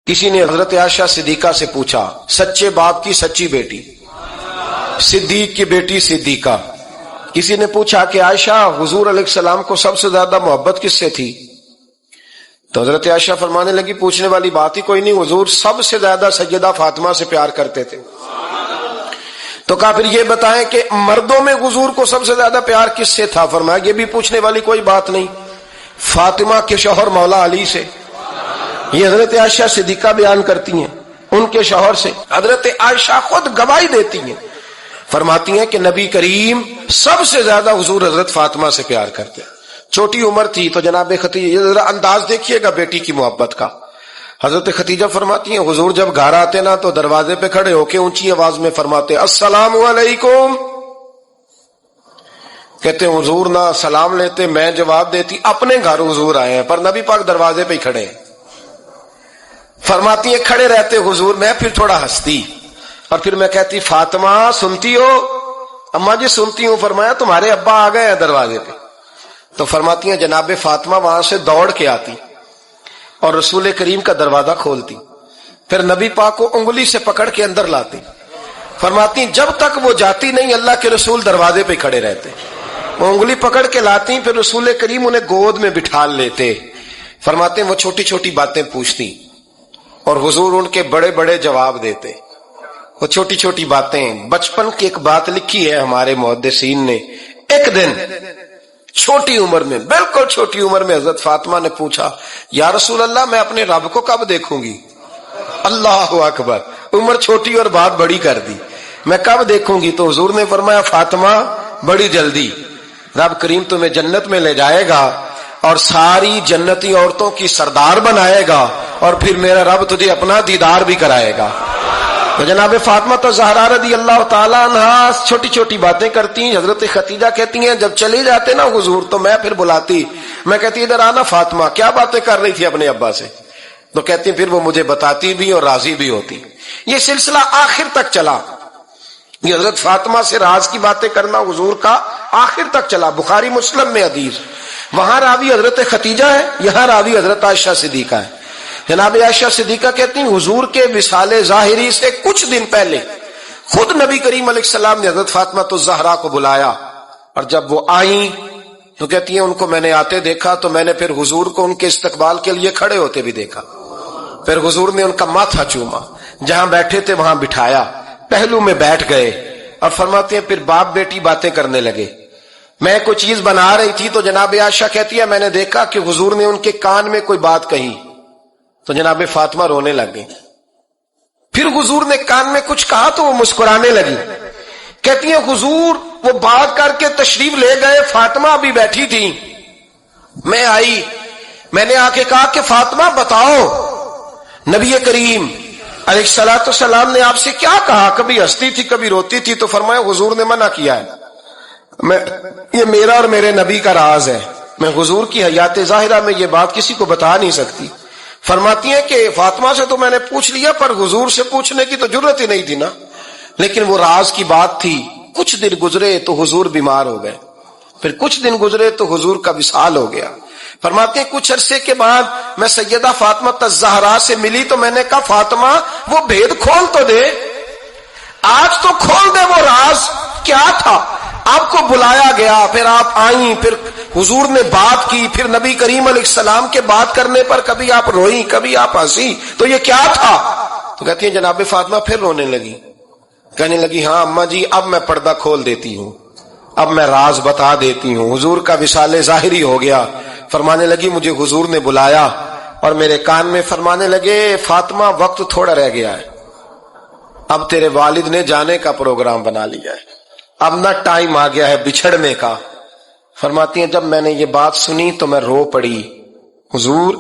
کسی نے حضرت عائشہ صدیقہ سے پوچھا، سچے باپ کی سچی بیٹی، صدیق کی بیٹی صدیقہ. کسی نے پوچھا کہ عائشہ حضور علیہ السلام کو سب سے زیادہ محبت کس سے تھی؟ تو حضرت عائشہ فرمانے لگی پوچھنے والی بات ہی کوئی نہیں، حضور سب سے زیادہ سیدہ فاطمہ سے پیار کرتے تھے. تو کہا پھر یہ بتائیں کہ مردوں میں حضور کو سب سے زیادہ پیار کس سے تھا؟ فرمایا یہ بھی پوچھنے والی کوئی بات نہیں، فاطمہ کے شوہر مولا علی سے. یہ حضرت عائشہ صدیقہ بیان کرتی ہیں ان کے شوہر سے. حضرت عائشہ خود گواہی دیتی ہیں، فرماتی ہیں کہ نبی کریم سب سے زیادہ حضور حضرت فاطمہ سے پیار کرتے. چھوٹی عمر تھی تو جناب ختیجہ، یہ ذرا انداز دیکھیے گا بیٹی کی محبت کا. حضرت ختیجہ فرماتی ہیں حضور جب گھر آتے نا تو دروازے پہ کھڑے ہو کے اونچی آواز میں فرماتے السلام علیکم. کہتے ہیں حضور نہ سلام لیتے، میں جواب دیتی اپنے گھر حضور آئے ہیں پر نبی پاک دروازے پہ ہی کھڑے ہیں. فرماتی ہیں کھڑے رہتے حضور، میں پھر تھوڑا ہنستی اور پھر میں کہتی فاطمہ سنتی ہو؟ اماں جی سنتی ہوں. فرمایا تمہارے ابا آ گئے ہیں دروازے پہ. تو فرماتی ہیں جناب فاطمہ وہاں سے دوڑ کے آتی اور رسول کریم کا دروازہ کھولتی، پھر نبی پاک کو انگلی سے پکڑ کے اندر لاتی. فرماتی جب تک وہ جاتی نہیں اللہ کے رسول دروازے پہ کھڑے رہتے. وہ انگلی پکڑ کے لاتی، پھر رسول کریم انہیں گود میں بٹھا لیتے. فرماتے وہ چھوٹی چھوٹی باتیں پوچھتی اور حضور ان کے بڑے بڑے جواب دیتے. وہ چھوٹی چھوٹی باتیں، بچپن کی ایک بات لکھی ہے ہمارے محدثین نے. ایک دن چھوٹی عمر میں، بالکل چھوٹی عمر میں حضرت فاطمہ نے پوچھا یا رسول اللہ میں اپنے رب کو کب دیکھوں گی؟ اللہ اکبر، عمر چھوٹی اور بات بڑی کر دی، میں کب دیکھوں گی؟ تو حضور نے فرمایا فاطمہ بڑی جلدی، رب کریم تمہیں جنت میں لے جائے گا اور ساری جنتی عورتوں کی سردار بنائے گا اور پھر میرا رب تجھے اپنا دیدار بھی کرائے گا. تو جناب فاطمہ تو زہرا رضی اللہ تعالیٰ عنہا چھوٹی چھوٹی باتیں کرتی. حضرت ختیجہ کہتی ہیں جب چلے جاتے نا حضور تو میں پھر بلاتی، میں کہتی ادھر آنا فاطمہ، کیا باتیں کر رہی تھی اپنے ابا سے؟ تو کہتی پھر وہ مجھے بتاتی بھی اور راضی بھی ہوتی. یہ سلسلہ آخر تک چلا. یہ حضرت فاطمہ سے راز کی باتیں کرنا حضور کا آخر تک چلا. بخاری مسلم میں حدیث، وہاں راوی حضرت ختیجہ ہے، یہاں راوی حضرت عائشہ صدیقہ ہے. جناب عائشہ صدیقہ کہتی ہیں حضور کے وصال ظاہری سے کچھ دن پہلے خود نبی کریم علیہ السلام نے حضرت فاطمہ الزہرا کو بلایا اور جب وہ آئیں تو کہتی ہیں ان کو میں نے آتے دیکھا تو میں نے پھر حضور کو ان کے استقبال کے لیے کھڑے ہوتے بھی دیکھا. پھر حضور نے ان کا ماتھا چوما، جہاں بیٹھے تھے وہاں بٹھایا، پہلو میں بیٹھ گئے اور فرماتے ہیں پھر باپ بیٹی باتیں کرنے لگے. میں کوئی چیز بنا رہی تھی تو جناب عائشہ کہتی ہے میں نے دیکھا کہ حضور نے ان کے کان میں کوئی بات کہی تو جناب فاطمہ رونے لگ گئی. پھر حضور نے کان میں کچھ کہا تو وہ مسکرانے لگی. کہتی ہیں حضور وہ بات کر کے تشریف لے گئے، فاطمہ بھی بیٹھی تھی، میں آئی، میں نے آ کے کہا کہ فاطمہ بتاؤ نبی کریم علیہ الصلوۃ والسلام نے آپ سے کیا کہا؟ کبھی ہنستی تھی کبھی روتی تھی. تو فرمایا حضور نے منع کیا ہے، یہ میرا اور میرے نبی کا راز ہے، میں حضور کی حیات ظاہرہ میں یہ بات کسی کو بتا نہیں سکتی. فرماتی ہیں کہ فاطمہ سے تو میں نے پوچھ لیا پر حضور سے پوچھنے کی تو ضرورت ہی نہیں تھی نا، لیکن وہ راز کی بات تھی. کچھ دن گزرے تو حضور بیمار ہو گئے، پھر کچھ دن گزرے تو حضور کا وصال ہو گیا. فرماتے ہیں کچھ عرصے کے بعد میں سیدہ فاطمہ الزہرا سے ملی تو میں نے کہا فاطمہ وہ بھید کھول تو دے، آج تو کھول دے وہ راز کیا تھا. آپ کو بلایا گیا، پھر آپ آئیں، پھر حضور نے بات کی، پھر نبی کریم علیہ السلام کے بات کرنے پر کبھی آپ روئیں کبھی آپ ہنسی، تو یہ کیا تھا؟ تو کہتی ہیں جناب فاطمہ پھر رونے لگی، کہنے لگی ہاں اماں جی اب میں پردہ کھول دیتی ہوں، اب میں راز بتا دیتی ہوں. حضور کا وصال ظاہری ہو گیا. فرمانے لگی مجھے حضور نے بلایا اور میرے کان میں فرمانے لگے فاطمہ وقت تھوڑا رہ گیا ہے، اب تیرے والد نے جانے کا پروگرام بنا لیا ہے، اب نہ ٹائم آ گیا ہے بچھڑنے کا. فرماتی ہیں جب میں نے یہ بات سنی تو میں رو پڑی، حضور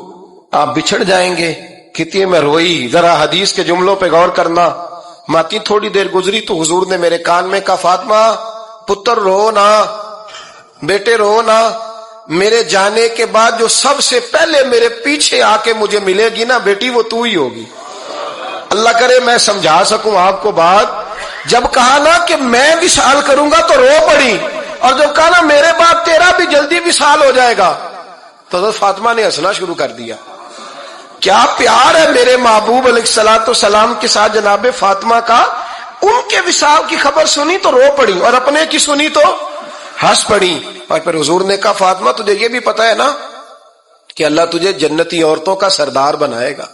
آپ بچھڑ جائیں گے؟ کہتی ہے میں روئی. ذرا حدیث کے جملوں پہ غور کرنا. ماتی تھوڑی دیر گزری تو حضور نے میرے کان میں کہا فاطمہ پتر رو نا، بیٹے رو نا، میرے جانے کے بعد جو سب سے پہلے میرے پیچھے آ کے مجھے ملے گی نا بیٹی وہ تو ہی ہوگی. اللہ کرے میں سمجھا سکوں آپ کو بات. جب کہا نا کہ میں وصال کروں گا تو رو پڑی، اور جب کہا نا میرے بعد تیرا بھی جلدی وصال ہو جائے گا تو حضرت فاطمہ نے ہنسنا شروع کر دیا. کیا پیار ہے میرے محبوب علیہ الصلوۃ والسلام کے ساتھ جناب فاطمہ کا. ان کے وصال کی خبر سنی تو رو پڑی اور اپنے کی سنی تو ہنس پڑی. اور پھر حضور نے کہا فاطمہ تجھے یہ بھی پتا ہے نا کہ اللہ تجھے جنتی عورتوں کا سردار بنائے گا.